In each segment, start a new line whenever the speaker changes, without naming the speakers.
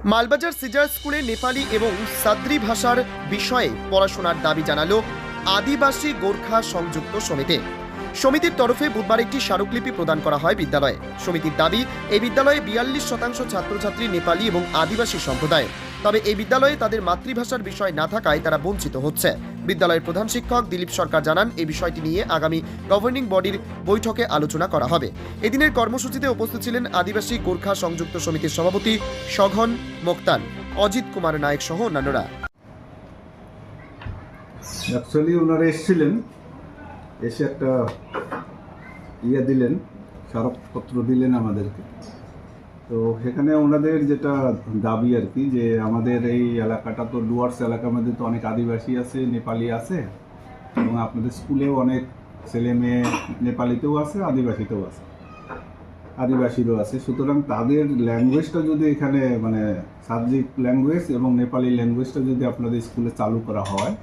Malbazar caesar স্কুলে নেপালি এবং সাদ্রি ভাষার বিষয়ে পড়াশোনার দাবি জানালো আদিবাসী গোর্খা সংযুক্ত সমিতি। সমিতির তরফে বুধবার একটি স্মারকলিপি প্রদান করা হয় বিদ্যালয়ে। সমিতির দাবি, এই বিদ্যালয়ে 42% ছাত্রছাত্রী নেপালি এবং আদিবাসী সম্প্রদায়। তবে এই বিদ্যালয়ে তাদের মাতৃভাষার বিষয় না থাকায় তারা বঞ্চিত হচ্ছে। বিদ্যালয়ের প্রধান শিক্ষক দিলীপ সরকার জানান, এই বিষয়টি নিয়ে আগামী গভর্নিং বডির বৈঠকে আলোচনা করা হবে। এদিনের কর্মসূচিতে উপস্থিত ছিলেন আদিবাসী গোর্খা সংযুক্ত সমিতির সভাপতি সঘন মোক্তান, অজিত কুমার নায়ক সহ অন্যান্যরা।
অ্যাকচুয়ালি ওনারা এসেছিলেন, এসে একটা দিলেন, স্মারকপত্র দিলেন আমাদেরকে। তো সেখানে ওনাদের যেটা দাবি আর কি, যে আমাদের এই এলাকাটা তো ডুয়ার্স এলাকার মধ্যে তো অনেক আদিবাসী আছে, নেপালি আছে, এবং আপনাদের স্কুলেও অনেক ছেলে মেয়ে নেপালিতেও আছে, আদিবাসীতেও আছে, আদিবাসীরও আছে। সুতরাং তাদের ল্যাঙ্গুয়েজটা যদি এখানে মানে সাবজেক্ট ল্যাঙ্গুয়েজ এবং নেপালি ল্যাঙ্গুয়েজটা যদি আপনাদের স্কুলে চালু করা হয়,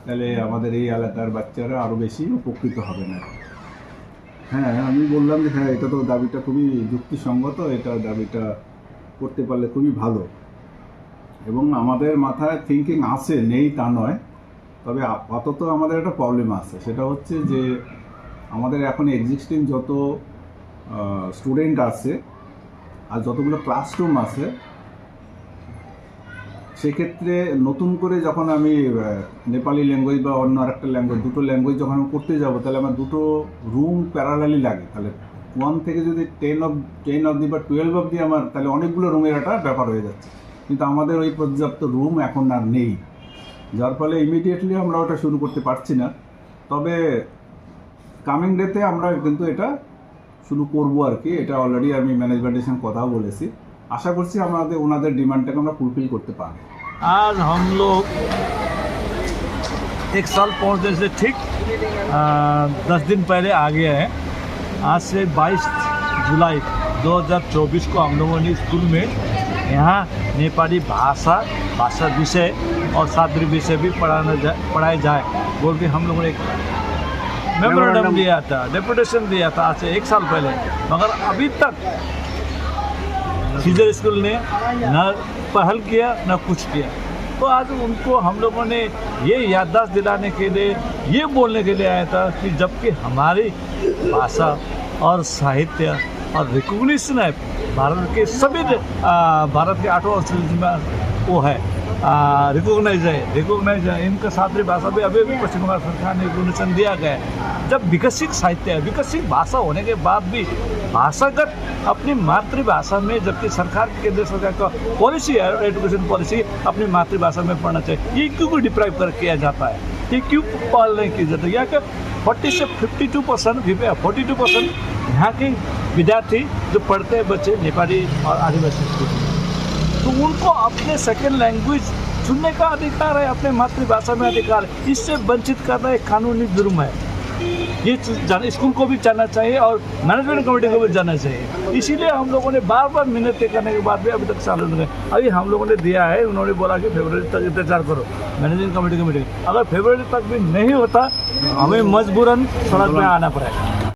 তাহলে আমাদের এই এলাকার বাচ্চারা আরও বেশি উপকৃত হবে না। হ্যাঁ, আমি বললাম যে হ্যাঁ, এটা তো দাবিটা খুবই যুক্তিসঙ্গত, এটা দাবিটা করতে পারলে খুবই ভালো, এবং আমাদের মাথায় থিঙ্কিং আছে, নেই তা নয়। তবে আপাতত আমাদের একটা প্রবলেম আছে, সেটা হচ্ছে যে আমাদের এখন এক্সিস্টিং যত স্টুডেন্ট আছে আর যতগুলো ক্লাসরুম আছে, সেক্ষেত্রে নতুন করে যখন আমি নেপালি ল্যাঙ্গুয়েজ বা অন্য আরেকটা ল্যাঙ্গুয়েজ, দুটো ল্যাঙ্গুয়েজ যখন আমি করতে যাব, তাহলে আমার দুটো রুম প্যারালালি লাগে। তাহলে 1 থেকে যদি 10 অবধি বা 12 অবধি আমার, তাহলে অনেকগুলো রুমের একটা ব্যাপার হয়ে যাচ্ছে। কিন্তু আমাদের ওই পর্যাপ্ত রুম এখন আর নেই, যার ফলে ইমিডিয়েটলি আমরা ওটা শুরু করতে পারছি না। তবে কামিং ডেতে আমরা কিন্তু এটা শুরু করবো আর কি। এটা অলরেডি আমি ম্যানেজমেন্টের সঙ্গে কথাও বলেছি। আশা করছি আমাদের ওনাদের ডিমান্ডটাকে আমরা ফুলফিল করতে পারব।
आज हम लोग 1 साल पहुँचने से ठीक 10 दिन पहले आ गए हैं। आज से 22 जुलाई 2024 को हम लोगों ने स्कूल में यहाँ नेपाली भाषा विषय और साद्री विषय भी पढ़ाए जाए बोल के हम लोगों ने एक मेमोरेंडम दिया था, डेपुटेशन दिया था आज से 1 साल पहले। मगर अभी तक सीजर स्कूल ने न पहल किया न कुछ किया। तो आज उनको हम लोगों ने ये याददाश्त दिलाने के लिए, ये बोलने के लिए आया था कि जबकि हमारी भाषा और साहित्य और रिकॉग्निशन है भारत के सभी भारत के 8 में वो है, रिकॉग्नाइज है। इनका साद्री भाषा भी अभी पश्चिम बंगाल सरकार ने रिकॉग्निशन दिया गया है। जब विकसित साहित्य है, विकसित भाषा होने के बाद भी भाषागत अपनी मातृभाषा में, जबकि सरकार केंद्र सरकार का पॉलिसी है, एजुकेशन पॉलिसी अपनी मातृभाषा में पढ़ना चाहिए, ये क्यों डिप्राइव कर किया जाता है? ये क्यों पहल नहीं की जाती? यहाँ के 40 से 42% यहाँ के विद्यार्थी जो पढ़ते हैं बच्चे नेपाली और आदिवासी स्कूल, तो उनको अपने सेकेंड लैंग्वेज चुनने का अधिकार है, अपने मातृभाषा में अधिकार है। इससे वंचित करना एक कानूनी जुर्म है। ये स्कूल को भी जानना चाहिए और मैनेजमेंट कमेटी को भी जानना चाहिए। इसीलिए हम लोगों ने बार मिन्नतें करने के बाद भी अभी तक चालू नहीं है। अभी हम लोगों ने दिया है, उन्होंने बोला कि फरवरी तक इंतजार करो मैनेजिंग कमेटी की मीटिंग। अगर फरवरी तक भी नहीं होता, हमें मजबूरन सड़क में आना पड़ेगा।